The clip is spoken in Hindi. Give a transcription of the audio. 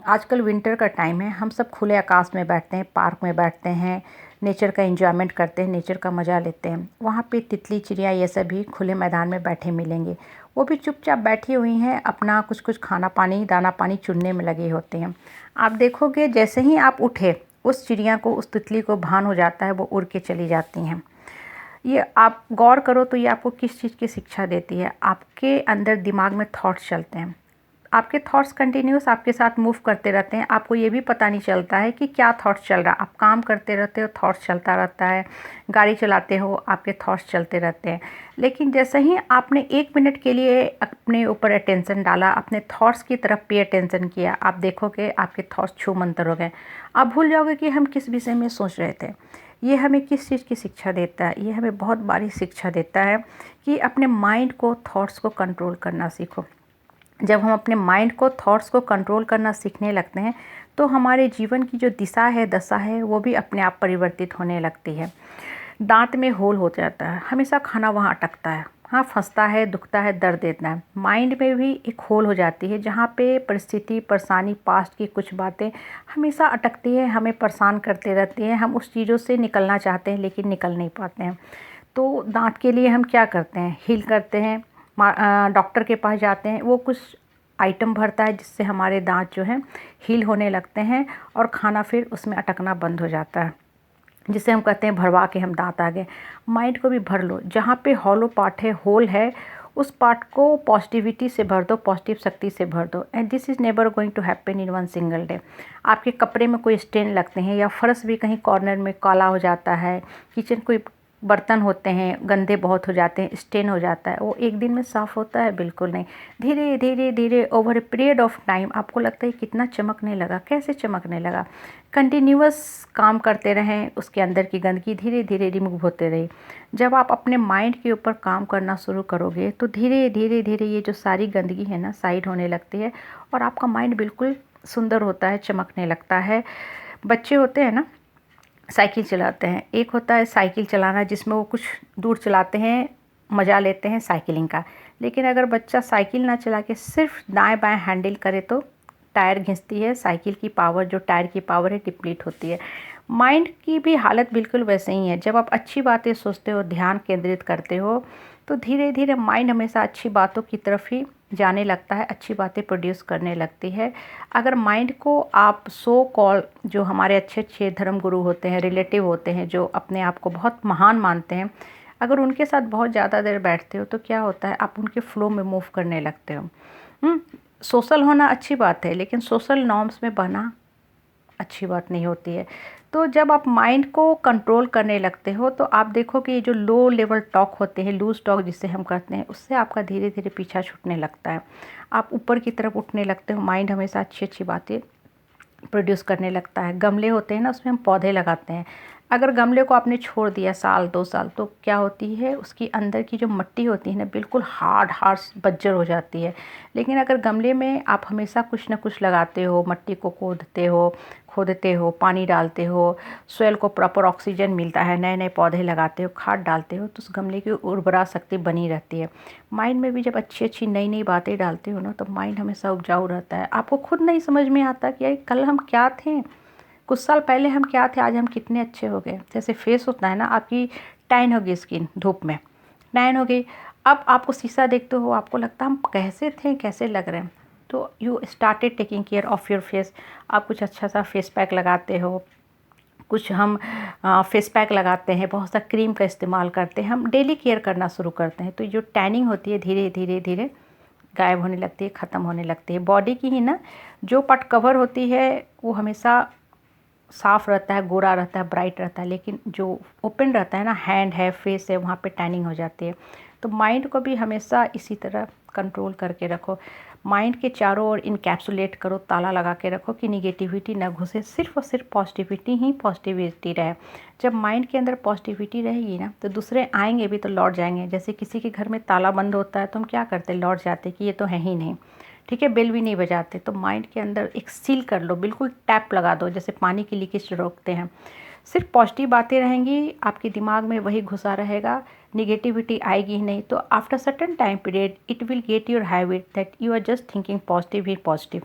आजकल विंटर का टाइम है, हम सब खुले आकाश में बैठते हैं, पार्क में बैठते हैं, नेचर का एंजॉयमेंट करते हैं, नेचर का मज़ा लेते हैं। वहाँ पे तितली चिड़िया ये सब भी खुले मैदान में बैठे मिलेंगे। वो भी चुपचाप बैठी हुई हैं, अपना कुछ कुछ खाना पानी दाना पानी चुनने में लगे होते हैं। आप देखोगे जैसे ही आप उठे, उस चिड़िया को उस तितली को भान हो जाता है, वो उड़ के चली जाती हैं। ये आप गौर करो तो ये आपको किस चीज़ की शिक्षा देती है। आपके अंदर दिमाग में थॉट्स चलते हैं, आपके थॉट्स कंटिन्यूस आपके साथ मूव करते रहते हैं। आपको ये भी पता नहीं चलता है कि क्या थॉट्स चल रहा है। आप काम करते रहते हो, थॉट्स चलता रहता है, गाड़ी चलाते हो, आपके थॉट्स चलते रहते हैं। लेकिन जैसे ही आपने 1 मिनट के लिए अपने ऊपर अटेंशन डाला, अपने थॉट्स की तरफ पे अटेंशन किया, आप देखोगे आपके थॉट्स छूमंतर हो गए। आप भूल जाओगे कि हम किस विषय में सोच रहे थे। ये हमें किस चीज़ की शिक्षा देता है? ये हमें बहुत बड़ी शिक्षा देता है कि अपने माइंड को, थॉट्स को कंट्रोल करना सीखो। जब हम अपने माइंड को, थॉट्स को कंट्रोल करना सीखने लगते हैं तो हमारे जीवन की जो दिशा है, दशा है, वो भी अपने आप परिवर्तित होने लगती है। दांत में होल हो जाता है, हमेशा खाना वहाँ अटकता है, हाँ फंसता है, दुखता है, दर्द देता है। माइंड में भी एक होल हो जाती है जहाँ पे परिस्थिति, परेशानी, पास्ट की कुछ बातें हमेशा अटकती है, हमें परेशान करते रहती हैं। हम उस चीज़ों से निकलना चाहते हैं लेकिन निकल नहीं पाते हैं। तो दांत के लिए हम क्या करते हैं? हील करते हैं, डॉक्टर के पास जाते हैं, वो कुछ आइटम भरता है जिससे हमारे दांत जो हैं हील होने लगते हैं और खाना फिर उसमें अटकना बंद हो जाता है, जिसे हम कहते हैं भरवा के हम दांत आ गए। माइंड को भी भर लो, जहाँ पे हॉलो पार्ट है, होल है, उस पार्ट को पॉजिटिविटी से भर दो, पॉजिटिव शक्ति से भर दो। And this is never going to happen in one single day. आपके कपड़े में कोई स्टेन लगते हैं या फर्श भी कहीं कॉर्नर में काला हो जाता है, किचन कोई बर्तन होते हैं गंदे बहुत हो जाते हैं, स्टेन हो जाता है, वो एक दिन में साफ़ होता है? बिल्कुल नहीं। धीरे धीरे धीरे over a period of time आपको लगता है कितना चमकने लगा। कैसे चमकने लगा? कंटिन्यूअस काम करते रहें, उसके अंदर की गंदगी धीरे धीरे रिमूव होते रही। जब आप अपने माइंड के ऊपर काम करना शुरू करोगे तो धीरे धीरे धीरे ये जो सारी गंदगी है ना, साइड होने लगती है और आपका माइंड बिल्कुल सुंदर होता है, चमकने लगता है। बच्चे होते हैं ना, साइकिल चलाते हैं, एक होता है साइकिल चलाना जिसमें वो कुछ दूर चलाते हैं, मज़ा लेते हैं साइकिलिंग का। लेकिन अगर बच्चा साइकिल ना चला के सिर्फ दाएं बाएं हैंडल करे तो टायर घिसती है, साइकिल की पावर, जो टायर की पावर है, डिप्लीट होती है। माइंड की भी हालत बिल्कुल वैसे ही है। जब आप अच्छी बातें सोचते हो, ध्यान केंद्रित करते हो, तो धीरे धीरे माइंड हमेशा अच्छी बातों की तरफ ही जाने लगता है, अच्छी बातें प्रोड्यूस करने लगती है। अगर माइंड को आप सो कॉल, जो हमारे अच्छे अच्छे धर्म गुरु होते हैं, रिलेटिव होते हैं, जो अपने आप को बहुत महान मानते हैं, अगर उनके साथ बहुत ज़्यादा देर बैठते हो तो क्या होता है, आप उनके फ्लो में मूव करने लगते हो। सोशल होना अच्छी बात है, लेकिन सोशल नॉर्म्स में बहना अच्छी बात नहीं होती है। तो जब आप माइंड को कंट्रोल करने लगते हो तो आप देखो कि ये जो लो लेवल टॉक होते हैं, लूज टॉक जिसे हम करते हैं, उससे आपका धीरे धीरे पीछा छूटने लगता है। आप ऊपर की तरफ उठने लगते हो, माइंड हमेशा अच्छी अच्छी बातें प्रोड्यूस करने लगता है। गमले होते हैं ना, उसमें हम पौधे लगाते हैं। अगर गमले को आपने छोड़ दिया साल 2 साल, तो क्या होती है, उसकी अंदर की जो मिट्टी होती है ना, बिल्कुल हार्ड हार्ड बंजर हो जाती है। लेकिन अगर गमले में आप हमेशा कुछ ना कुछ लगाते हो, मिट्टी को खोदते हो, पानी डालते हो, सोइल को प्रॉपर ऑक्सीजन मिलता है, नए नए पौधे लगाते हो, खाद डालते हो, तो उस गमले की उर्वरा शक्ति बनी रहती है। माइंड में भी जब अच्छी अच्छी नई नई बातें डालते हो ना, तो माइंड हमेशा उपजाऊ रहता है। आपको खुद नहीं समझ में आता कि यार कल हम क्या थे, कुछ साल पहले हम क्या थे, आज हम कितने अच्छे हो गए। जैसे फेस होता है ना, आपकी टैन हो गई स्किन, धूप में टैन हो गई, अब आपको शीशा देखते हो, आपको लगता है हम कैसे थे, कैसे लग रहे हैं। तो you started taking care of your face. आप कुछ अच्छा सा फेस पैक लगाते हो, कुछ हम फेस पैक लगाते हैं, बहुत सा क्रीम का इस्तेमाल करते हैं, हम डेली केयर करना शुरू करते हैं। तो जो टैनिंग होती है धीरे धीरे धीरे गायब होने लगती है, ख़त्म होने लगती है। बॉडी की ही ना जो पार्ट कवर होती है वो हमेशा साफ़ रहता है, गोरा रहता है, ब्राइट रहता है, लेकिन जो ओपन रहता है ना, हैंड है, फेस है, वहाँ पे टैनिंग हो जाती है। तो माइंड को भी हमेशा इसी तरह कंट्रोल करके रखो। माइंड के चारों ओर इनकैप्सुलेट करो, ताला लगा के रखो कि निगेटिविटी ना घुसे, सिर्फ और सिर्फ पॉजिटिविटी ही पॉजिटिविटी रहे। जब माइंड के अंदर पॉजिटिविटी रहेगी ना, तो दूसरे आएंगे भी तो लौट जाएंगे। जैसे किसी के घर में ताला बंद होता है तो हम क्या करते हैं, लौट जाते कि ये तो है ही नहीं, ठीक है, बेल भी नहीं बजाते। तो माइंड के अंदर एक सील कर लो, बिल्कुल टैप लगा दो, जैसे पानी की लीकेज रोकते हैं। सिर्फ पॉजिटिव बातें रहेंगी, आपके दिमाग में वही घुसा रहेगा, निगेटिविटी आएगी ही नहीं। तो after certain time period it will get your habit that you are just thinking positive ही पॉजिटिव।